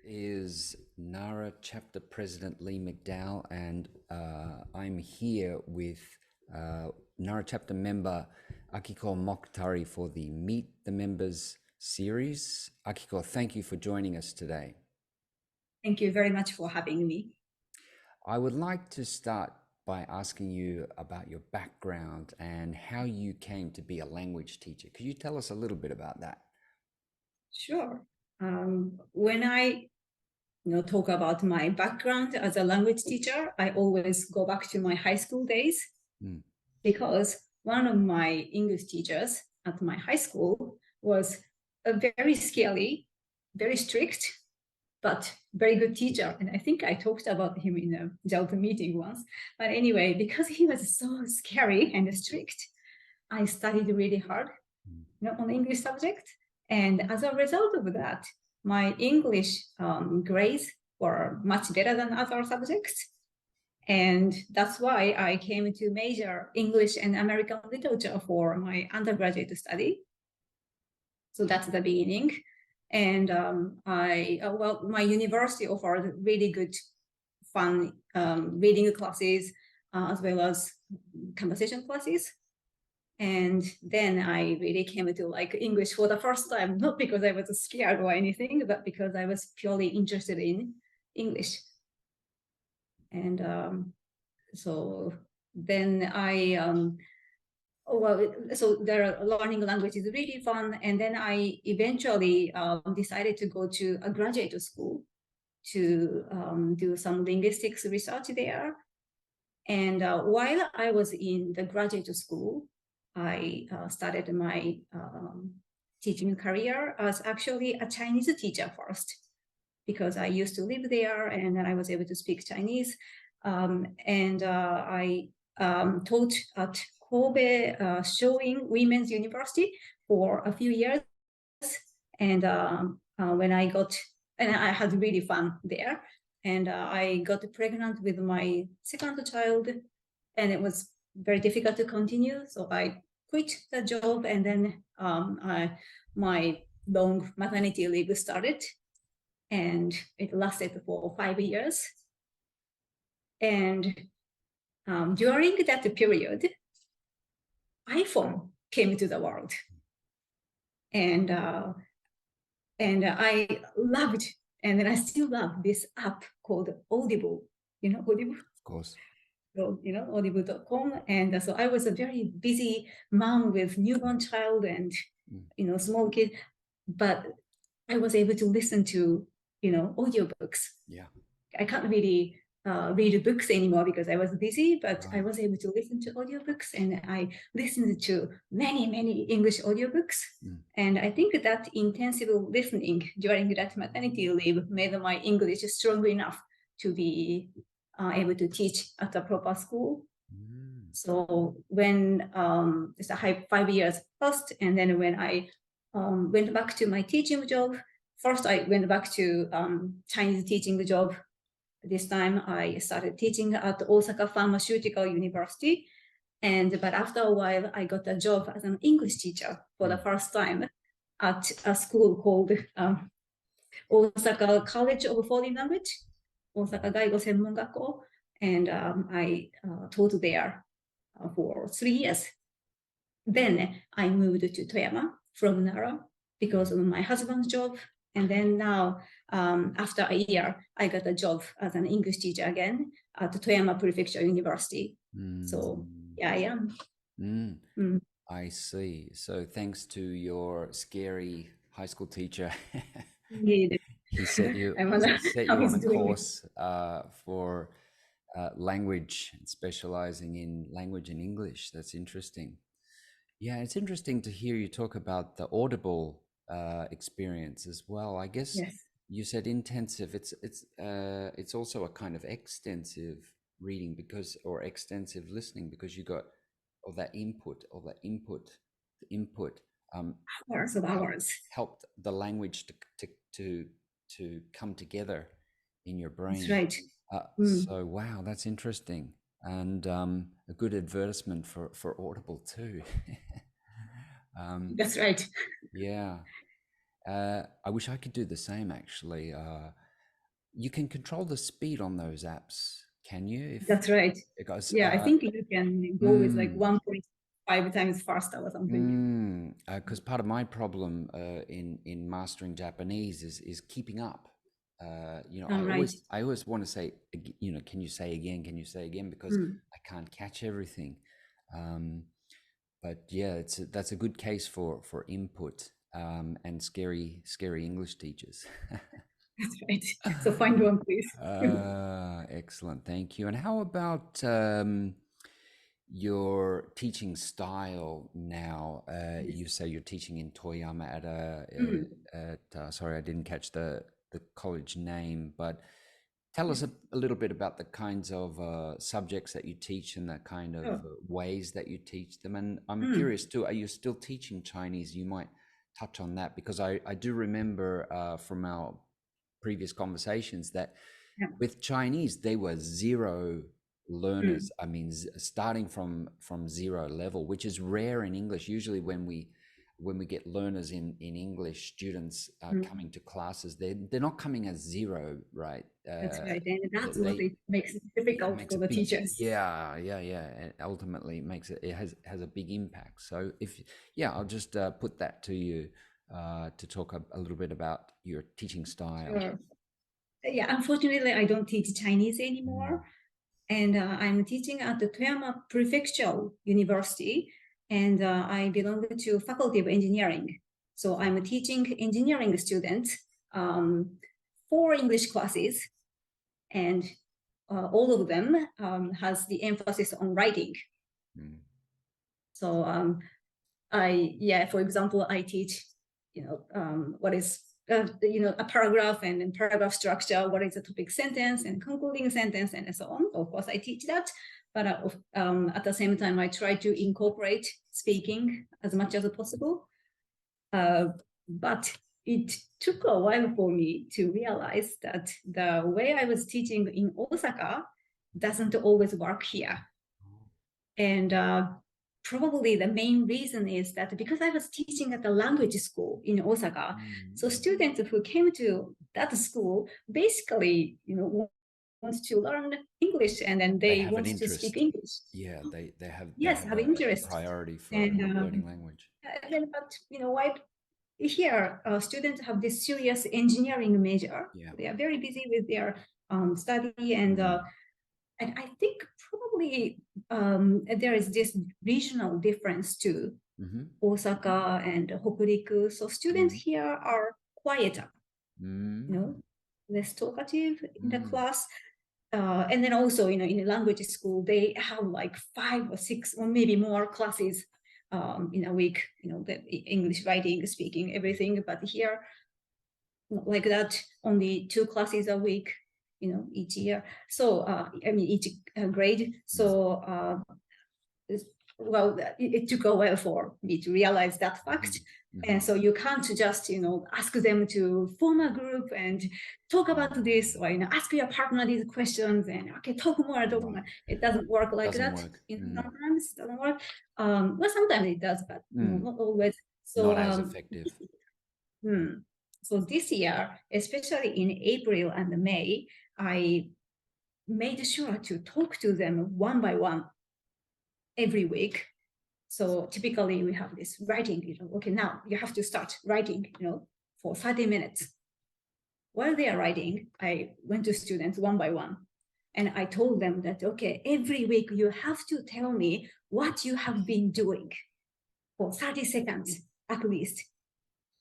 is NARA Chapter President Lee McDowell, and I'm here with NARA Chapter member Akiko Mokhtari for the Meet the Members series. Akiko, thank you for joining us today. Thank you very much for having me. I would like to start by asking you about your background and how you came to be a language teacher. Could you tell us a little bit about that? Sure. When I talk about my background as a language teacher, I always go back to my high school days because one of my English teachers at my high school was a very scary, very strict, but very good teacher. And I think I talked about him in a JALT meeting once. But anyway, because he was so scary and strict, I studied really hard on the English subject. And as a result of that, my English grades were much better than other subjects. And that's why I came to major English and American literature for my undergraduate study. So that's the beginning. And my university offered really good, fun reading classes, as well as conversation classes. And then I really came to like English for the first time, not because I was scared or anything, but because I was purely interested in English. And so then so the learning language is really fun. And then I eventually decided to go to a graduate school to do some linguistics research there. And while I was in the graduate school, I started my teaching career as actually a Chinese teacher first, because I used to live there and I was able to speak Chinese. I taught at Kobe Showing Women's University for a few years. And when I had really fun there. And I got pregnant with my second child, and it was very difficult to continue. So I quit the job, and then my long maternity leave started, and it lasted for 5 years. And during that period, iPhone came to the world, and I loved, and then I still love this app called Audible. Audible? Of course. So, audible.com. And so I was a very busy mom with newborn child and, small kid, but I was able to listen to, audiobooks. Yeah. I can't really read books anymore because I was busy, but I was able to listen to audiobooks, and I listened to many, many English audiobooks. And I think that intensive listening during that maternity leave made my English strong enough to be able to teach at a proper school. So when it's 5 years passed, and then when I went back to my teaching job, first I went back to Chinese teaching job. This time I started teaching at Osaka Pharmaceutical University. But after a while, I got a job as an English teacher for the first time at a school called Osaka College of Foreign Language, Osaka Gaigo Senmon Gakko. And I taught there for 3 years. Then I moved to Toyama from Nara because of my husband's job. And then now, after a year, I got a job as an English teacher again at Toyama Prefecture University. So yeah, I am. I see. So thanks to your scary high school teacher, he set you on a course for language, specializing in language and English. That's interesting. Yeah, it's interesting to hear you talk about the Audible experience as well. I guess you said intensive. It's also a kind of extensive reading or extensive listening, because you got all that input, the input. Hours. Helped the language to come together in your brain. That's right. So wow, that's interesting, and a good advertisement for Audible too. That's right. Yeah. I wish I could do the same, actually. You can control the speed on those apps, can you? That's right. Because, yeah, I think you can go with like 1.5 times faster or something. Because part of my problem in mastering Japanese is keeping up. I always want to say, can you say again? Can you say again? Because I can't catch everything. But yeah, that's a good case for input and scary English teachers. That's right. So find one, please. Excellent, thank you. And how about your teaching style now? You say you're teaching in Toyama at sorry, I didn't catch the college name, but tell us a little bit about the kinds of subjects that you teach and the kind of ways that you teach them. And I'm curious too, are you still teaching Chinese? You might touch on that, because I do remember from our previous conversations that with Chinese, they were zero learners. I mean, starting from zero level, which is rare in English. Usually when we get learners in English, students coming to classes, they're not coming as zero, right? That's right, and that's what it makes it difficult for the teachers. Yeah. And ultimately, it has a big impact. So I'll just put that to you to talk a little bit about your teaching style. Sure. Yeah, unfortunately, I don't teach Chinese anymore. And I'm teaching at the Toyama Prefectural University, and I belong to Faculty of Engineering. So I'm teaching engineering students 4 English classes, and all of them has the emphasis on writing. So for example, I teach, what is a paragraph and paragraph structure, what is the topic sentence and concluding sentence and so on. Of course, I teach that, but at the same time, I try to incorporate speaking as much as possible. But it took a while for me to realize that the way I was teaching in Osaka doesn't always work here. And probably the main reason is that because I was teaching at the language school in Osaka, so students who came to that school basically, want to learn English, and then they want to speak English. Yeah, they have interest, priority for learning language. But why here students have this serious engineering major. They are very busy with their study, and I think probably there is this regional difference too. Osaka and Hokuriku. So students here are quieter, less talkative in the class. And then also, in the language school, they have like 5 or 6 or maybe more classes in a week, the English writing, speaking, everything. But here, not like that, only 2 classes a week, each year. So, each grade. So, it took a while for me to realize that fact. And so you can't just, ask them to form a group and talk about this, or, ask your partner these questions and, okay, talk more. It doesn't work like that. Sometimes it doesn't work. Well, sometimes it does, but not always. So, not as effective. So this year, especially in April and May, I made sure to talk to them one by one every week. So typically we have this writing, okay, now you have to start writing, for 30 minutes. While they are writing, I went to students one by one, and I told them that, okay, every week you have to tell me what you have been doing for 30 seconds at least.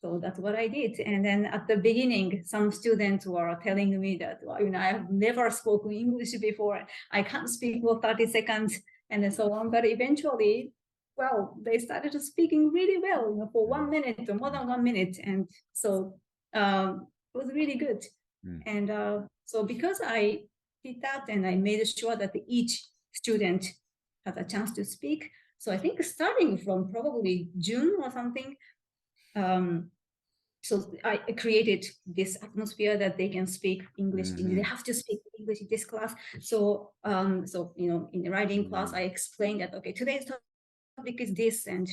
So that's what I did. And then at the beginning, some students were telling me that, I have never spoken English before. I can't speak for 30 seconds and so on. But eventually, they started speaking really well, for 1 minute or more than 1 minute. And so it was really good. And so because I did that, and I made sure that each student had a chance to speak. So I think starting from probably June or something, so I created this atmosphere that they can speak English. They have to speak English in this class. So, in the writing class, I explained that, okay, today's topic is this, and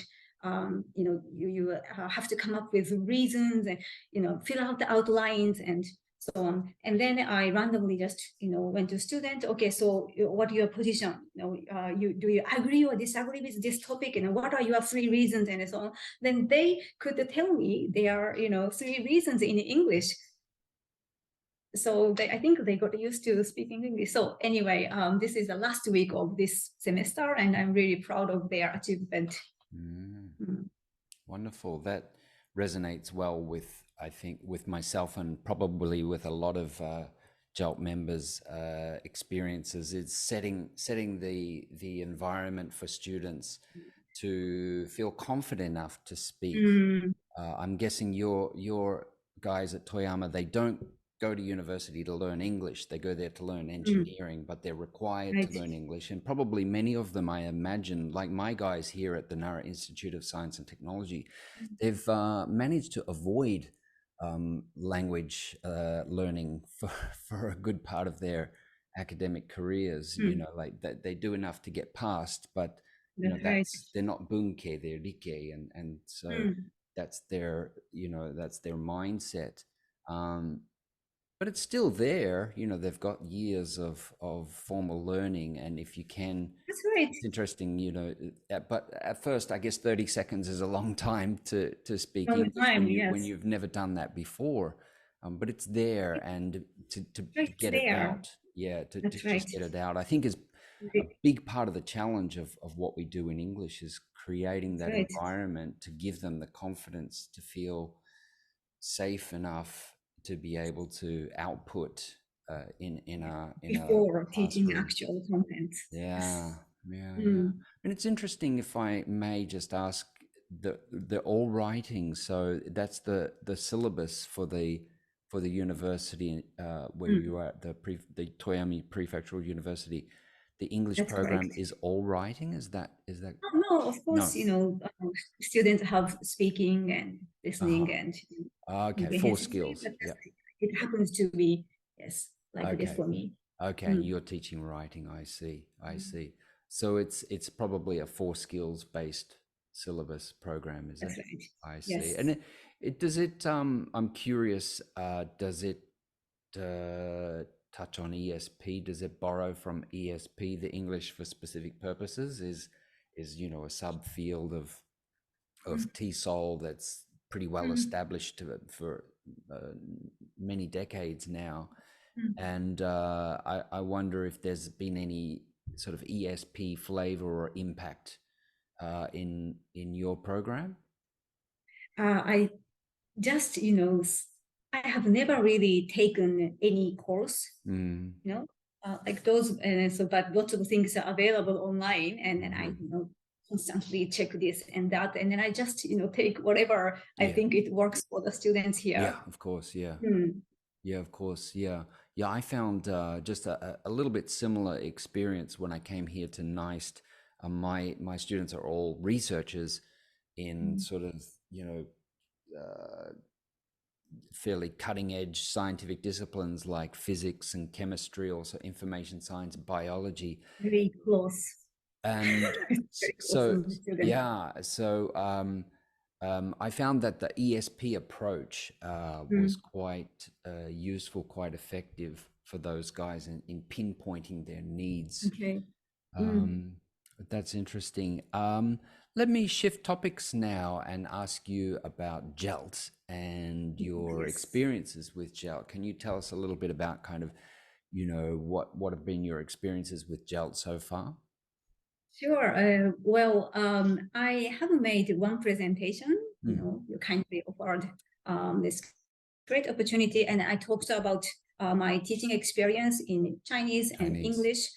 you have to come up with reasons and fill out the outlines, and so on. And then I randomly just, went to student. Okay, so what your position? Do you agree or disagree with this topic? And what are your 3 reasons and so on? Then they could tell me their, 3 reasons in English. So I think they got used to speaking English. So anyway, this is the last week of this semester, and I'm really proud of their achievement. Wonderful. That resonates well with, I think, with myself and probably with a lot of JALT members' experiences. It's setting the environment for students to feel confident enough to speak. I'm guessing your guys at Toyama, they don't go to university to learn English. They go there to learn engineering, but they're required to learn English. And probably many of them, I imagine, like my guys here at the Nara Institute of Science and Technology, they've managed to avoid language learning for a good part of their academic careers. Like that they do enough to get past, but they're not bunke, they're rike, and so that's their mindset. But it's still there, they've got years of formal learning. And if you can, that's right. It's interesting, but at first, I guess 30 seconds is a long time to speak English when you've never done that before. But it's there, and to get it out. Yeah, to just get it out, I think is a big part of the challenge of what we do in English, is creating that environment to give them the confidence to feel safe enough to be able to output before teaching actual content. Yeah. And it's interesting, if I may just ask, the all writing. So that's the syllabus for the university where you are at the Toyami Prefectural University. The English program is all writing. Is that? Oh, no, of course. No. Students have speaking and listening and. Okay, 4 skills. Yeah. It happens to be like this for me. Okay, you're teaching writing. I see. So it's probably a 4 skills based syllabus program, is it? That's right. I see. Yes. And it does it. I'm curious. Does it touch on ESP? Does it borrow from ESP? The English for Specific Purposes is a subfield of TESOL that's pretty well established for many decades now. And I wonder if there's been any sort of ESP flavor or impact in your program. I just, I have never really taken any course, like those, but lots of things are available online, and then I, constantly check this and that, and then I just, take whatever I think it works for the students here. Yeah, of course. Yeah. Yeah, of course. Yeah. I found just a little bit similar experience when I came here to NICE. My students are all researchers in sort of, fairly cutting edge scientific disciplines like physics and chemistry, also information science, biology. Very close. And so I found that the ESP approach was quite useful, quite effective for those guys in pinpointing their needs. Okay. That's interesting. Let me shift topics now and ask you about JALT and your experiences with JALT. Can you tell us a little bit about kind of, what have been your experiences with JALT so far? Sure. Well, I have made one presentation. You kindly offered this great opportunity, and I talked about my teaching experience in Chinese and English,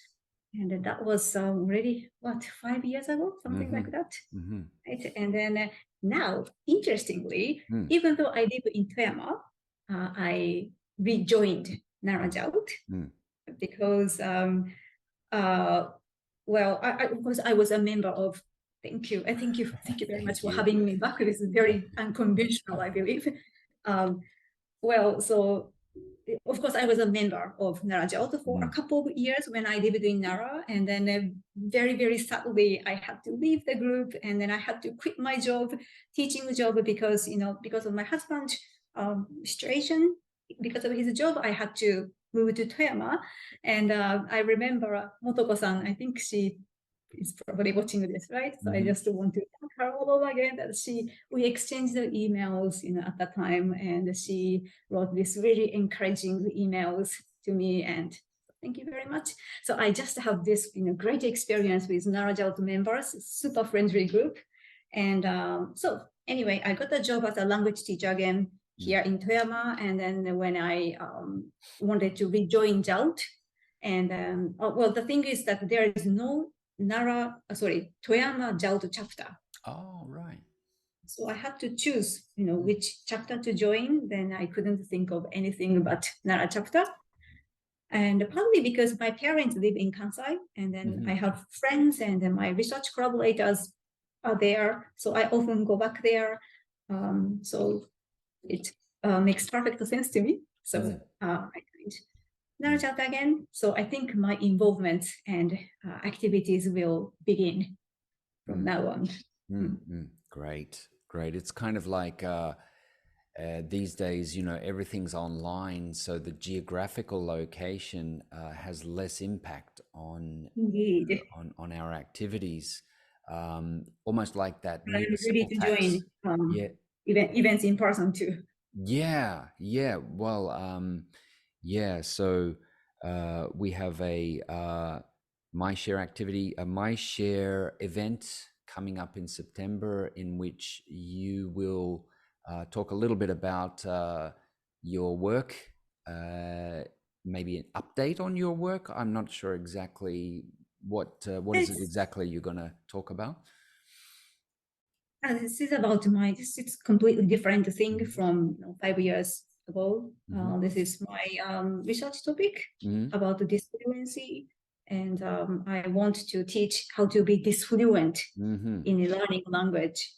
and that was already 5 years ago, something like that. Right? And then now, interestingly, even though I live in Toyama, I rejoined Nara JALT because. Well, of course, I was a member of. Thank you very much for having me back. This is very unconventional, I believe. Well, so of course, I was a member of Nara JALT for a couple of years when I lived in Nara, and then very, very sadly, I had to leave the group, and then I had to quit my job, teaching job, because of my husband's situation. because of his job, I had to move to Toyama. And I remember Motoko-san, I think she is probably watching this, right? So I just want to thank her all over again that we exchanged the emails, at that time, and she wrote this really encouraging emails to me, and thank you very much. So I just have this, great experience with Nara JALT members, super friendly group. And so anyway, I got a job as a language teacher again here in Toyama. And then when I wanted to rejoin JALT, and the thing is that there is no Toyama JALT chapter. Oh, right. So I had to choose, which chapter to join. Then I couldn't think of anything but Nara chapter. And partly because my parents live in Kansai, and then I have friends, and then my research collaborators are there. So I often go back there. So it makes perfect sense to me. So I joined Nara JALT again. So I think my involvement and activities will begin from now on. Great. It's kind of like these days, everything's online, so the geographical location has less impact on our activities. Almost like that municipal tax. Events in person too. Yeah. Well, so we have a MyShare activity, a MyShare event coming up in September, in which you will talk a little bit about your work, maybe an update on your work. I'm not sure exactly what is it exactly you're going to talk about. This is about it's completely different thing from 5 years ago. This is my research topic about the disfluency. And I want to teach how to be disfluent in a learning language,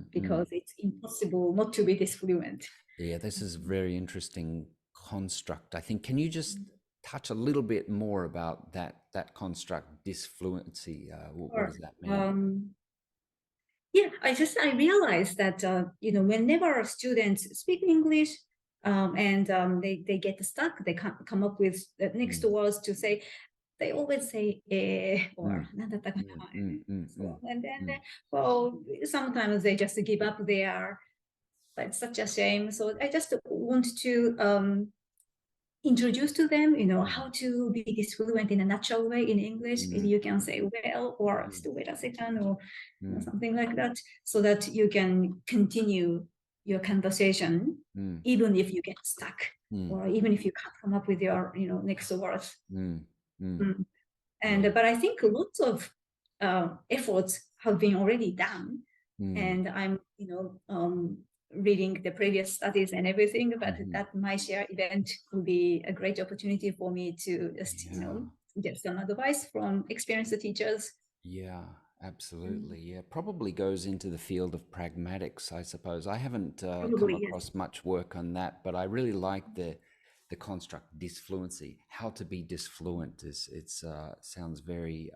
because it's impossible not to be disfluent. Yeah, this is a very interesting construct, I think. Can you just touch a little bit more about that construct, disfluency? What does that mean? Yeah, I realized that whenever students speak English and they get stuck, they can't come up with the next words to say. They always say or and then sometimes they just give up there. But it's such a shame. So I just want to introduce to them, how to be disfluent in a natural way in English. Maybe you can say well, or still wait a second, or something like that, so that you can continue your conversation even if you get stuck, or even if you can't come up with your next words. But I think lots of efforts have been already done, and I'm reading the previous studies and everything, but that MyShare event will be a great opportunity for me to just get some advice from experienced teachers. Yeah, absolutely. Yeah, probably goes into the field of pragmatics, I suppose. I haven't come across much work on that, but I really like the construct disfluency. How to be disfluent sounds very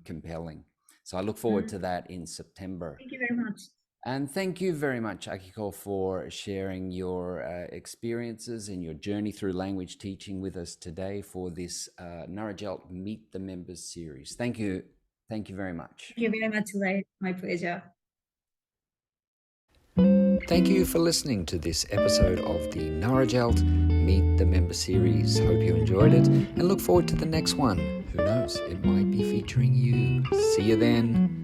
compelling. So I look forward to that in September. Thank you very much. And thank you very much, Akiko, for sharing your experiences and your journey through language teaching with us today for this Nara JALT Meet the Members series. Thank you. Thank you very much. Thank you very much, Ray. My pleasure. Thank you for listening to this episode of the Nara JALT Meet the Member series. Hope you enjoyed it and look forward to the next one. Who knows, it might be featuring you. See you then.